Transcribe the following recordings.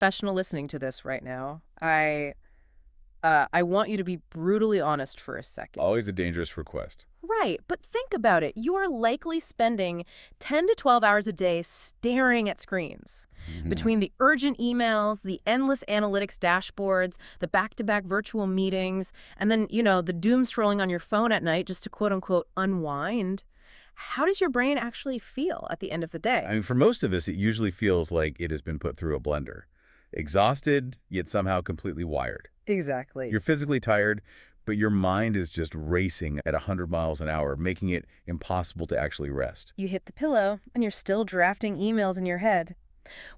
professional listening to this right now, I want you to be brutally honest for a second. Always a dangerous request. Right, but think about it. You are likely spending 10 to 12 hours a day staring at screens. Mhm. Between the urgent emails, the endless analytics dashboards, the back-to-back virtual meetings, and then, the doom scrolling on your phone at night just to quote-unquote unwind. How does your brain actually feel at the end of the I day? mean, for most of us, it usually feels like it has been put through a blender. Exhausted, yet somehow completely wired. Exactly. You're physically tired, but your mind is just racing at 100 miles an hour, making it impossible to actually rest. You hit the pillow, and you're still drafting emails in your head.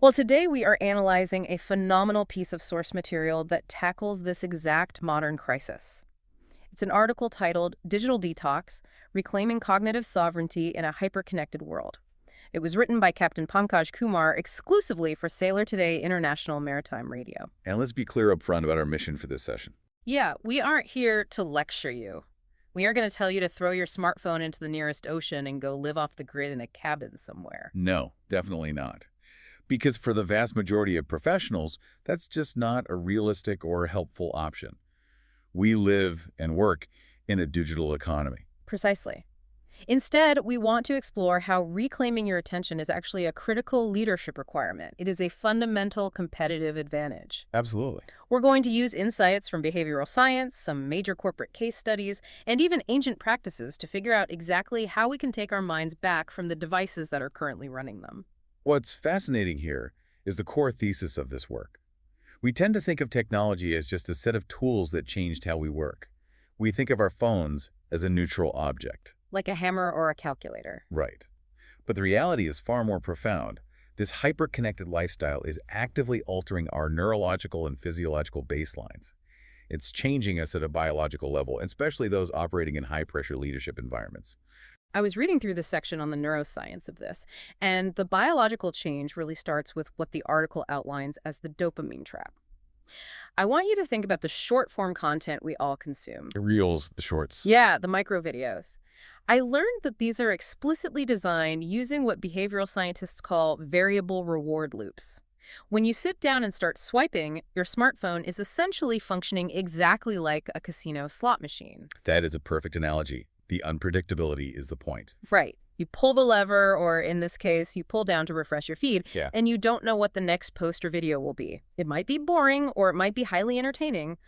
Well, today we are analyzing a phenomenal piece of source material that tackles this exact modern crisis. It's an article titled Digital Detox: Reclaiming Cognitive Sovereignty in a Hyper-Connected World. It was written by Capt.Pankaj Kumar exclusively for Sailor Today International Maritime Radio. And let's be clear up front about our mission for this session. Yeah, we aren't here to lecture you. We are going to tell you to throw your smartphone into the nearest ocean and go live off the grid in a cabin somewhere. No, definitely not. Because for the vast majority of professionals, that's just not a realistic or helpful option. We live and work in a digital economy. Precisely. Instead, we want to explore how reclaiming your attention is actually a critical leadership requirement. It is a fundamental competitive advantage. Absolutely. We're going to use insights from behavioral science, some major corporate case studies, and even ancient practices to figure out exactly how we can take our minds back from the devices that are currently running them. What's fascinating here is the core thesis of this work. We tend to think of technology as just a set of tools that changed how we work. We think of our phones as a neutral object. Like a hammer or a calculator. Right. But the reality is far more profound. This hyper-connected lifestyle is actively altering our neurological and physiological baselines. It's changing us at a biological level, especially those operating in high-pressure leadership environments. I was reading through the section on the neuroscience of this, and the biological change really starts with what the article outlines as the dopamine trap. I want you to think about the short form content we all consume. The reels, the shorts. Yeah, the micro videos. I learned that these are explicitly designed using what behavioral scientists call variable reward loops. When you sit down and start swiping, your smartphone is essentially functioning exactly like a casino slot machine. That is a perfect analogy. The unpredictability is the point. Right. You pull the lever, or in this case, you pull down to refresh your feed, Yeah. and you don't know what the next post or video will be. It might be boring, or it might be highly entertaining,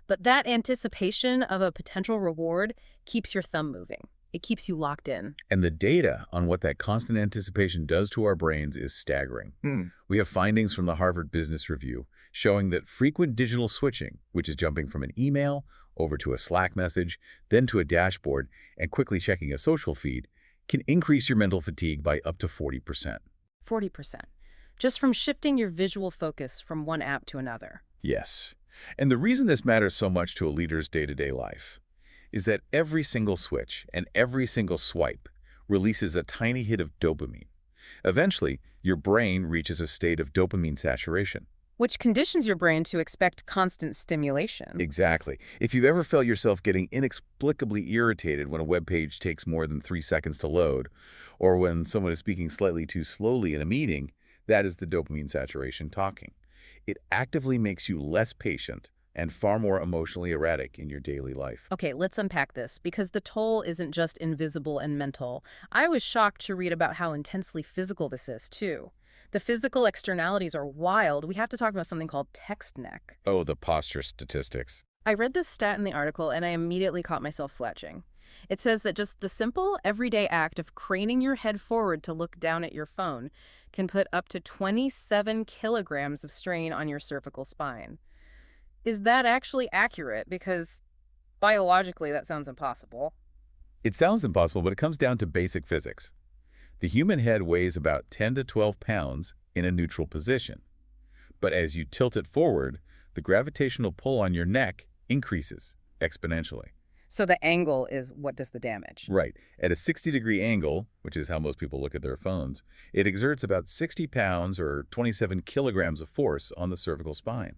but that anticipation of a potential reward keeps your thumb moving. It keeps you locked in. And the data on what that constant anticipation does to our brains is staggering. We have findings from the Harvard Business Review showing that frequent digital switching, which is jumping from an email over to a Slack message, then to a dashboard, and quickly checking a social feed, can increase your mental fatigue by up to 40%. 40%. Just from shifting your visual focus from one app to another. Yes. And the reason this matters so much to a leader's day-to-day life is that every single switch and every single swipe releases a tiny hit of dopamine. Eventually, your brain reaches a state of dopamine saturation. Which conditions your brain to expect constant stimulation. Exactly. If you've ever felt yourself getting inexplicably irritated when a web page takes more than 3 seconds to load, or when someone is speaking slightly too slowly in a meeting, that is the dopamine saturation talking. It actively makes you less patient and far more emotionally erratic in your daily life. Okay, let's unpack this, because the toll isn't just invisible and mental. I was shocked to read about how intensely physical this is, too. The physical externalities are wild. We have to talk about something called text neck. Oh, the posture statistics. I read this stat in the article, and I immediately caught myself slouching. It says that just the simple, everyday act of craning your head forward to look down at your phone can put up to 27 kilograms of strain on your cervical spine. Is that actually accurate? Because biologically, that sounds impossible. It sounds impossible, but it comes down to basic physics. The human head weighs about 10 to 12 pounds in a neutral position. But as you tilt it forward, the gravitational pull on your neck increases exponentially. So the angle is what does the damage. Right. At a 60-degree angle, which is how most people look at their phones, it exerts about 60 pounds or 27 kilograms of force on the cervical spine.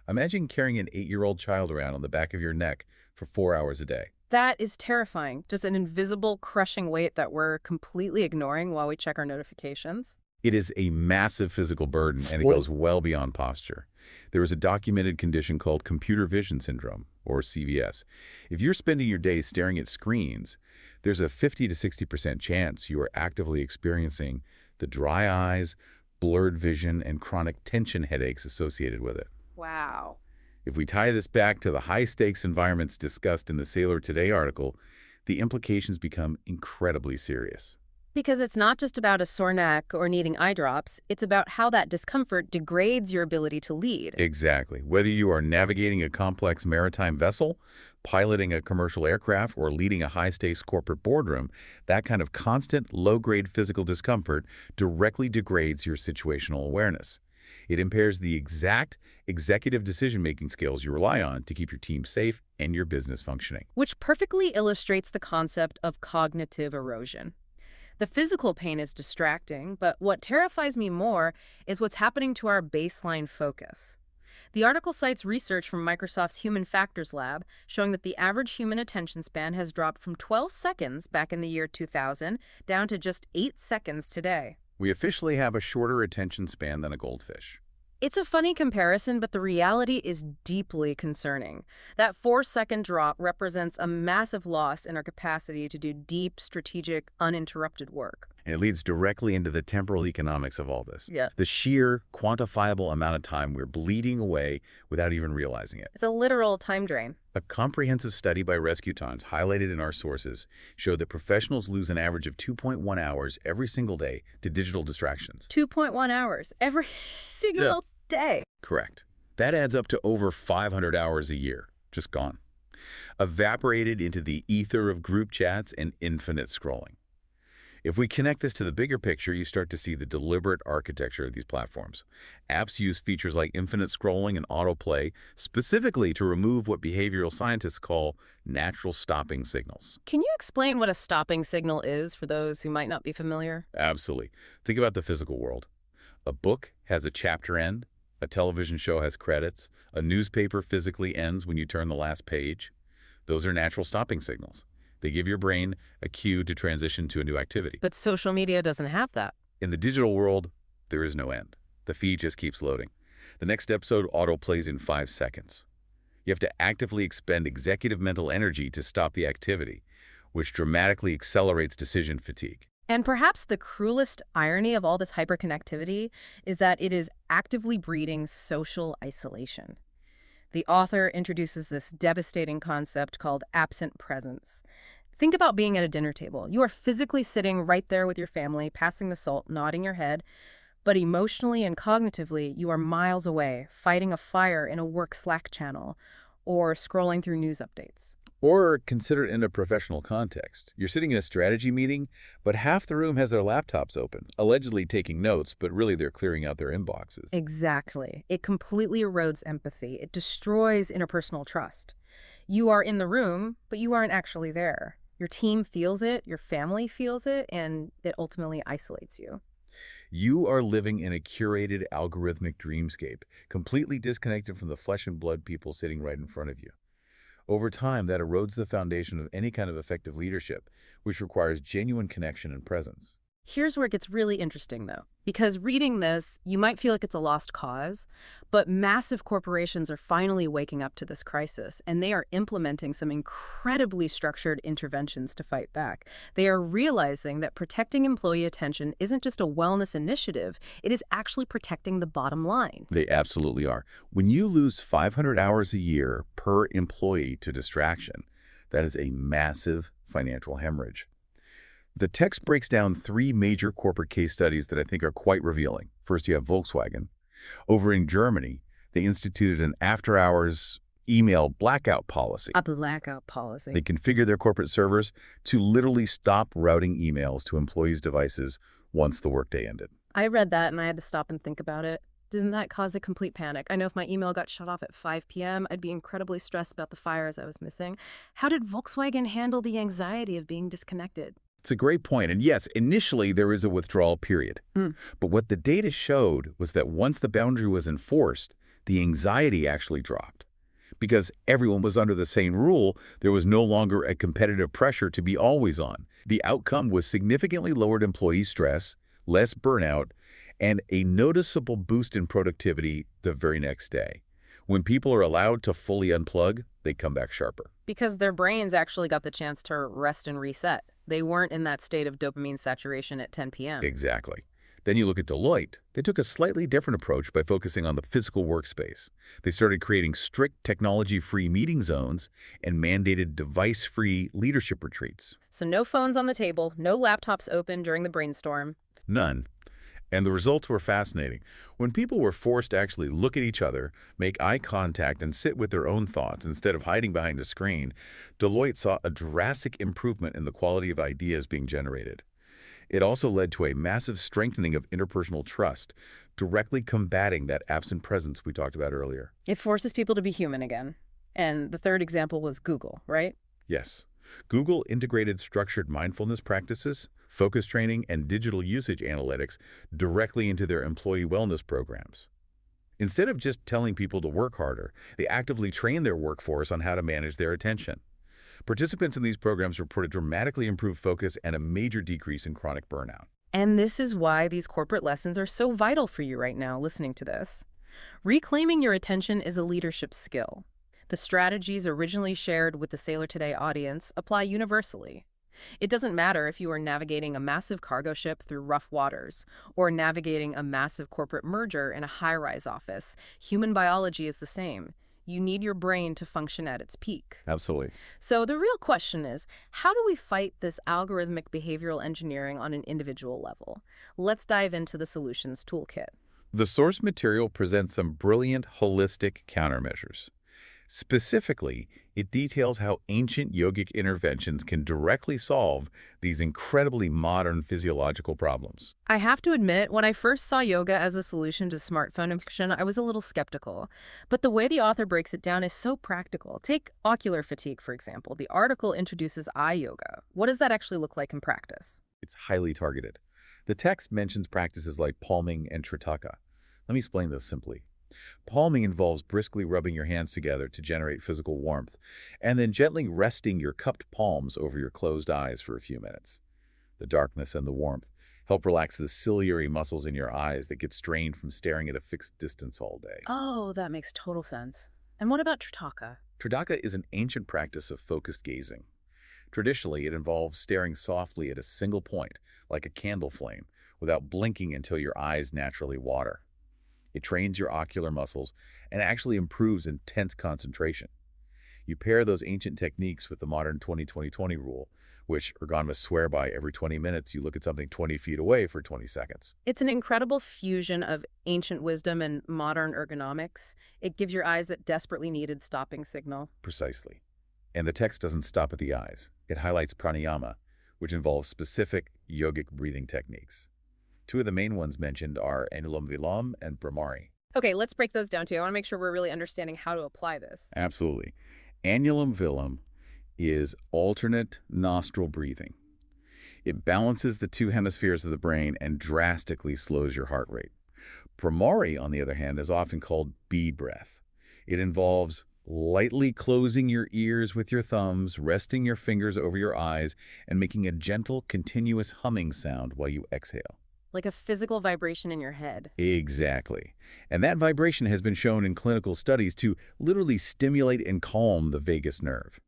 Imagine carrying an 8-year-old child around on the back of your neck for 4 hours a day. That is terrifying. Just an invisible, crushing weight that we're completely ignoring while we check our notifications. It is a massive physical burden, and it What? goes well beyond posture. There is a documented condition called computer vision syndrome, or CVS. If you're spending your day staring at screens, there's a 50 to 60% chance you are actively experiencing the dry eyes, blurred vision, and chronic tension headaches associated with it. Wow. If we tie this back to the high-stakes environments discussed in the Sailor Today article, the implications become incredibly serious. Because it's not just about a sore neck or needing eye drops, it's about how that discomfort degrades your ability to lead. Exactly. Whether you are navigating a complex maritime vessel, piloting a commercial aircraft, or leading a high-stakes corporate boardroom, that kind of constant, low-grade physical discomfort directly degrades your situational awareness. It impairs the exact executive decision-making skills you rely on to keep your team safe and your business functioning. Which perfectly illustrates the concept of cognitive erosion. The physical pain is distracting, but what terrifies me more is what's happening to our baseline focus. The article cites research from Microsoft's Human Factors Lab showing that the average human attention span has dropped from 12 seconds back in the year 2000 down to just 8 seconds today. We officially have a shorter attention span than a goldfish. It's a funny comparison, but the reality is deeply concerning. That 4-second drop represents a massive loss in our capacity to do deep, strategic, uninterrupted work. And it leads directly into the temporal economics of all this. Yeah. The sheer, quantifiable amount of time we're bleeding away without even realizing it. It's a literal time drain. A comprehensive study by Rescue Times, highlighted in our sources, showed that professionals lose an average of 2.1 hours every single day to digital distractions. 2.1 hours every single day. Correct. That adds up to over 500 hours a year, just gone. Evaporated into the ether of group chats and infinite scrolling. If we connect this to the bigger picture, you start to see the deliberate architecture of these platforms. Apps use features like infinite scrolling and autoplay specifically to remove what behavioral scientists call natural stopping signals. Can you explain what a stopping signal is for those who might not be familiar? Absolutely. Think about the physical world. A book has a chapter end, a television show has credits, a newspaper physically ends when you turn the last page. Those are natural stopping signals. They give your brain a cue to transition to a new activity. But social media doesn't have that. In the digital world, there is no end. The feed just keeps loading. The next episode autoplays in 5 seconds. You have to actively expend executive mental energy to stop the activity, which dramatically accelerates decision fatigue. And perhaps the cruelest irony of all this hyperconnectivity is that it is actively breeding social isolation. The author introduces this devastating concept called absent presence. Think about being at a dinner table. You are physically sitting right there with your family, passing the salt, nodding your head, but emotionally and cognitively, you are miles away, fighting a fire in a work Slack channel or scrolling through news updates. Or consider it in a professional context. You're sitting in a strategy meeting, but half the room has their laptops open, allegedly taking notes, but really they're clearing out their inboxes. Exactly. It completely erodes empathy. It destroys interpersonal trust. You are in the room, but you aren't actually there. Your team feels it, your family feels it, and it ultimately isolates you. You are living in a curated algorithmic dreamscape, completely disconnected from the flesh and blood people sitting right in front of you. Over time, that erodes the foundation of any kind of effective leadership, which requires genuine connection and presence. Here's where it gets really interesting, though, because reading this, you might feel like it's a lost cause, but massive corporations are finally waking up to this crisis, and they are implementing some incredibly structured interventions to fight back. They are realizing that protecting employee attention isn't just a wellness initiative, it is actually protecting the bottom line. They absolutely are. When you lose 500 hours a year per employee to distraction, that is a massive financial hemorrhhage. The text breaks down 3 major corporate case studies that I think are quite revealing. First, you have Volkswagen. Over in Germany, they instituted an after-hours email blackout policy. A blackout policy. They configure their corporate servers to literally stop routing emails to employees' devices once the workday ended. I read that and I had to stop and think about it. Didn't that cause a complete panic? I know if my email got shut off at 5 p.m., I'd be incredibly stressed about the fires I was missing. How did Volkswagen handle the anxiety of being disconnected? It's a great point. And yes, initially there is a withdrawal period. But what the data showed was that once the boundary was enforced, the anxiety actually dropped. Because everyone was under the same rule, there was no longer a competitive pressure to be always on. The outcome was significantly lowered employee stress, less burnout, and a noticeable boost in productivity the very next day. When people are allowed to fully unplug, they come back sharper. Because their brains actually got the chance to rest and reset. They weren't in that state of dopamine saturation at 10 p.m. Exactly. Then you look at Deloitte. They took a slightly different approach by focusing on the physical workspace. They started creating strict technology-free meeting zones and mandated device-free leadership retreats. So no phones on the table, no laptops open during the brainstorm. None. And the results were fascinating. When people were forced to actually look at each other, make eye contact, and sit with their own thoughts instead of hiding behind a screen, Deloitte saw a drastic improvement in the quality of ideas being generated. It also led to a massive strengthening of interpersonal trust, directly combating that absent presence we talked about earlier. It forces people to be human again. And the third example was Google, right? Yes. Google integrated structured mindfulness practices, focus training, and digital usage analytics directly into their employee wellness programs. Instead of just telling people to work harder, they actively trained their workforce on how to manage their attention. Participants in these programs reported dramatically improved focus and a major decrease in chronic burnout. And this is why these corporate lessons are so vital for you right now, listening to this. Reclaiming your attention is a leadership skill. The strategies originally shared with the Sailor Today audience apply universally. It doesn't matter if you are navigating a massive cargo ship through rough waters or navigating a massive corporate merger in a high-rise office. Human biology is the same. You need your brain to function at its peak. Absolutely. So the real question is, how do we fight this algorithmic behavioral engineering on an individual level? Let's dive into the solutions toolkit. The source material presents some brilliant, holistic countermeasures. Specifically, it details how ancient yogic interventions can directly solve these incredibly modern physiological problems. I have to admit, when I first saw yoga as a solution to smartphone addiction, I was a little skeptical. But the way the author breaks it down is so practical. Take ocular fatigue, for example. The article introduces eye yoga. What does that actually look like in practice? It's highly targeted. The text mentions practices like palming and tritaka. Let me explain those simply. Palming involves briskly rubbing your hands together to generate physical warmth, and then gently resting your cupped palms over your closed eyes for a few minutes. The darkness and the warmth help relax the ciliary muscles in your eyes that get strained from staring at a fixed distance all day. Oh, that makes total sense. And what about Tritaka? Tritaka is an ancient practice of focused gazing. Traditionally, it involves staring softly at a single point, like a candle flame, without blinking until your eyes naturally water. It trains your ocular muscles and actually improves intense concentration. You pair those ancient techniques with the modern 20-20-20 rule, which ergonomists swear by. Every 20 minutes you look at something 20 feet away for 20 seconds. It's an incredible fusion of ancient wisdom and modern ergonomics. It gives your eyes that desperately needed stopping signal. Precisely. And the text doesn't stop at the eyes. It highlights pranayama, which involves specific yogic breathing techniques. Two of the main ones mentioned are Anulom Vilom and Brahmari. Okay, let's break those down too. I want to make sure we're really understanding how to apply this. Absolutely. Anulom Vilom is alternate nostril breathing. It balances the two hemispheres of the brain and drastically slows your heart rate. Brahmari, on the other hand, is often called bee breath. It involves lightly closing your ears with your thumbs, resting your fingers over your eyes, and making a gentle, continuous humming sound while you exhale. Like a physical vibration in your head. Exactly. And that vibration has been shown in clinical studies to literally stimulate and calm the vagus nerve.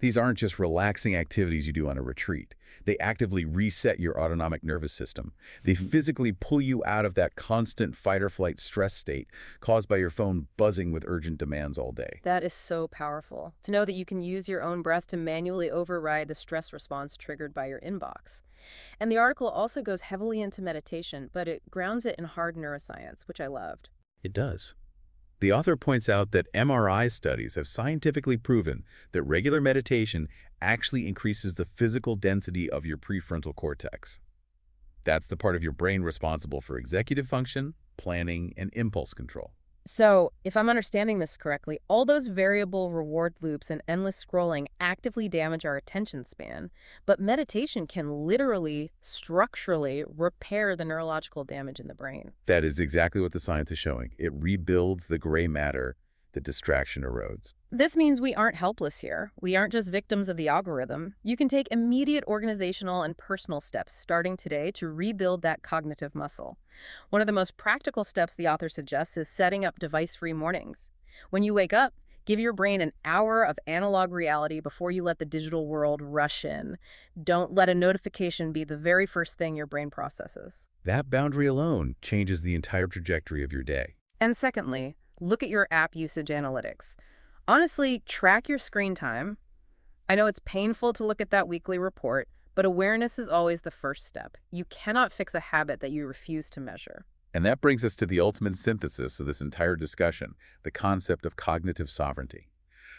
These aren't just relaxing activities you do on a retreat. They actively reset your autonomic nervous system. They physically pull you out of that constant fight-or-flight stress state caused by your phone buzzing with urgent demands all day. That is so powerful. To know that you can use your own breath to manually override the stress response triggered by your inbox. And the article also goes heavily into meditation, but it grounds it in hard neuroscience, which I loved. It does. The author points out that MRI studies have scientifically proven that regular meditation actually increases the physical density of your prefrontal cortex. That's the part of your brain responsible for executive function, planning, and impulse control. So, if I'm understanding this correctly, all those variable reward loops and endless scrolling actively damage our attention span, but meditation can literally, structurally repair the neurological damage in the brain. That is exactly what the science is showing. It rebuilds the gray matter the distraction erodes. This means we aren't helpless here. We aren't just victims of the algorithm. You can take immediate organizational and personal steps starting today to rebuild that cognitive muscle. One of the most practical steps the author suggests is setting up device-free mornings. When you wake up, give your brain an hour of analog reality before you let the digital world rush in. Don't let a notification be the very first thing your brain processes. That boundary alone changes the entire trajectory of your day. And secondly, look at your app usage analytics. Honestly, track your screen time. I know it's painful to look at that weekly report, but awareness is always the first step. You cannot fix a habit that you refuse to measure. And that brings us to the ultimate synthesis of this entire discussion, the concept of cognitive sovereignty.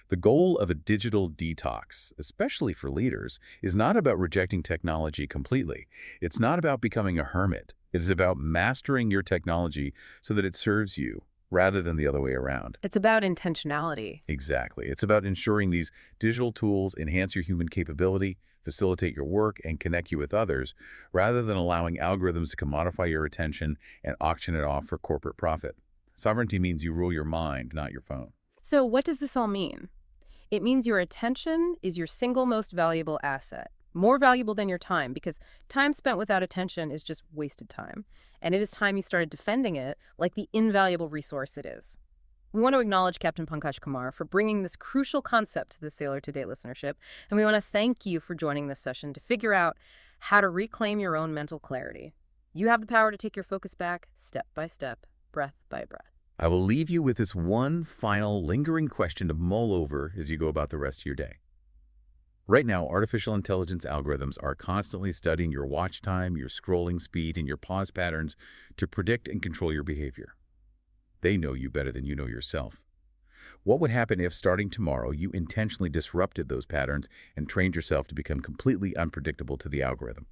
The goal of a digital detox, especially for leaders, is not about rejecting technology completely. It's not about becoming a hermit. It is about mastering your technology so that it serves you, rather than the other way around. It's about intentionality. Exactly. It's about ensuring these digital tools enhance your human capability, facilitate your work, and connect you with others, rather than allowing algorithms to commodify your attention and auction it off for corporate profit. Sovereignty means you rule your mind, not your phone. So what does this all mean? It means your attention is your single most valuable asset. More valuable than your time, because time spent without attention is just wasted time. And it is time you started defending it like the invaluable resource it is. We want to acknowledge Capt.Pankaj Kumar for bringing this crucial concept to the Sailor Today listenership, and we want to thank you for joining this session to figure out how to reclaim your own mental clarity. You have the power to take your focus back, step by step, breath by breath. I will leave you with this one final lingering question to mull over as you go about the rest of your day. Right now, artificial intelligence algorithms are constantly studying your watch time, your scrolling speed, and your pause patterns to predict and control your behavior. They know you better than you know yourself. What would happen if, starting tomorrow, you intentionally disrupted those patterns and trained yourself to become completely unpredictable to the algorithm?